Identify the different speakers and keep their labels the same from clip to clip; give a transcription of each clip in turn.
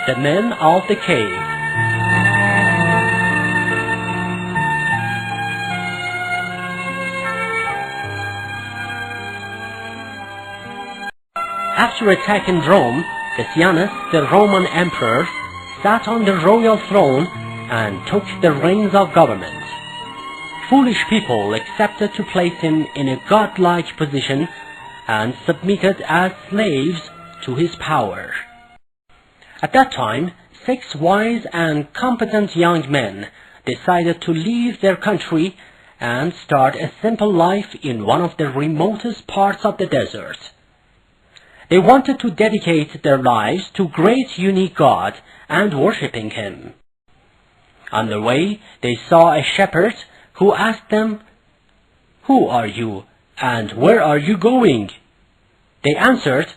Speaker 1: The Men of the Cave. After attacking Rome, Decianus, the Roman emperor, sat on the royal throne and took the reins of government. Foolish people accepted to place him in a godlike position and submitted as slaves to his power. At that time, 6 wise and competent young men decided to leave their country and start a simple life in one of the remotest parts of the desert. They wanted to dedicate their lives to great unique God and worshipping Him. On their way, they saw a shepherd who asked them, "Who are you, and where are you going?" They answered,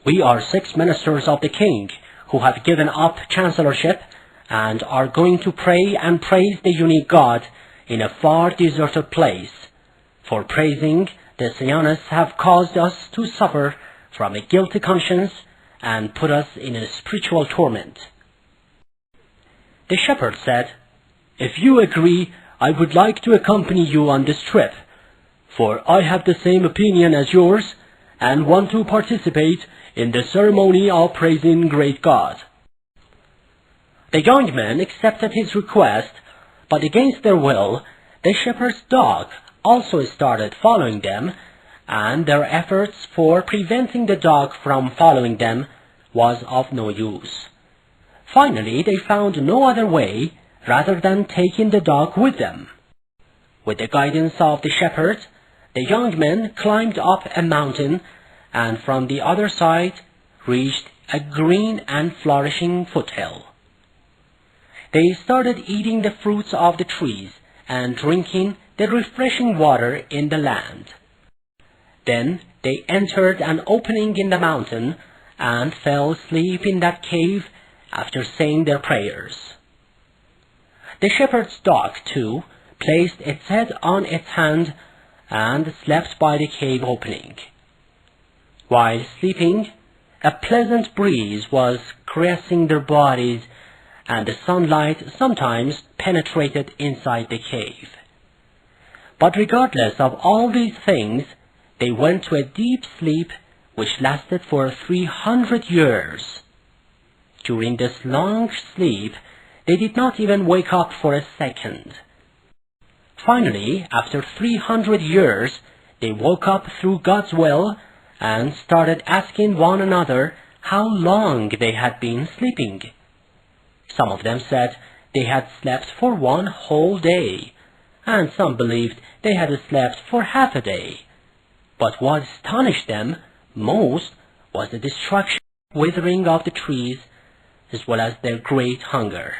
Speaker 1: "We are 6 ministers of the king who have given up chancellorship and are going to pray and praise the unique God in a far deserted place. For praising Decianus have caused us to suffer from a guilty conscience and put us in a spiritual torment." The shepherd said, "If you agree, I would like to accompany you on this trip, for I have the same opinion as yours and want to participate in the ceremony of praising great God." The young men accepted his request, but against their will, the shepherd's dog also started following them, and their efforts for preventing the dog from following them was of no use. Finally, they found no other way rather than taking the dog with them. With the guidance of the shepherd, the young men climbed up a mountain and from the other side reached a green and flourishing foothill. They started eating the fruits of the trees and drinking the refreshing water in the land. Then they entered an opening in the mountain and fell asleep in that cave after saying their prayers. The shepherd's dog, too, placed its head on its hand and slept by the cave opening. While sleeping, a pleasant breeze was caressing their bodies, and the sunlight sometimes penetrated inside the cave. But regardless of all these things, they went to a deep sleep which lasted for 300 years. During this long sleep, they did not even wake up for a second. Finally, after 300 years, they woke up through God's will and started asking one another how long they had been sleeping. Some of them said they had slept for 1 whole day, and some believed they had slept for half a day. But what astonished them most was the destruction and withering of the trees, as well as their great hunger.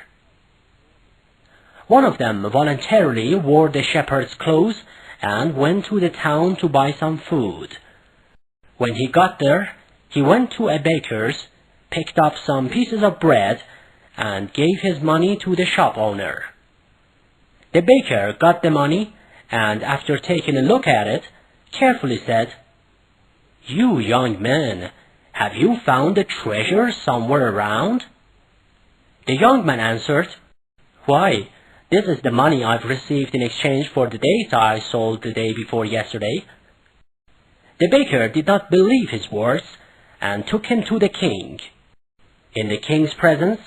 Speaker 1: One of them voluntarily wore the shepherd's clothes and went to the town to buy some food. When he got there, he went to a baker's, picked up some pieces of bread, and gave his money to the shop owner. The baker got the money, and after taking a look at it, carefully said, "You young men, have you found a treasure somewhere around?" The young man answered, "Why, this is the money I've received in exchange for the dates I sold the day before yesterday." The baker did not believe his words and took him to the king. In the king's presence,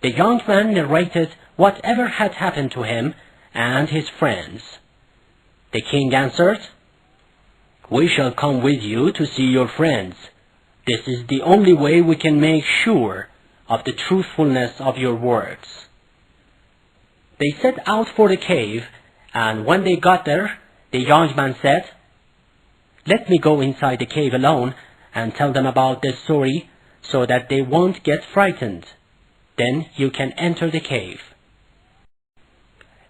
Speaker 1: the young man narrated whatever had happened to him and his friends. The king answered, "We shall come with you to see your friends. This is the only way we can make sure of the truthfulness of your words." They set out for the cave, and when they got there, the young man said, "Let me go inside the cave alone and tell them about this story so that they won't get frightened. Then you can enter the cave."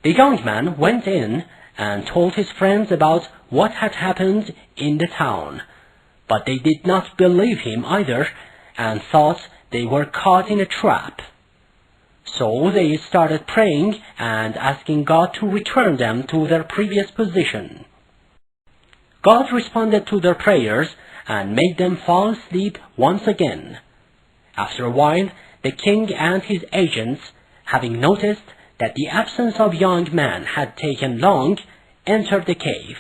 Speaker 1: The young man went in and told his friends about what had happened in the town, but they did not believe him either and thought they were caught in a trap. So they started praying and asking God to return them to their previous position. God responded to their prayers and made them fall asleep once again. After a while, the king and his agents, having noticed that the absence of young man had taken long, entered the cave.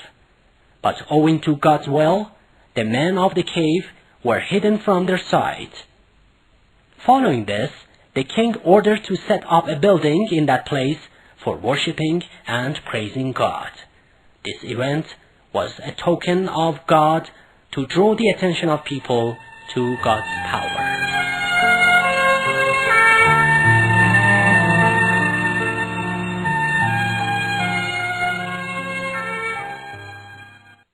Speaker 1: But owing to God's will, the men of the cave were hidden from their sight. Following this, the king ordered to set up a building in that place for worshipping and praising God. This event was a token of God to draw the attention of people to God's power.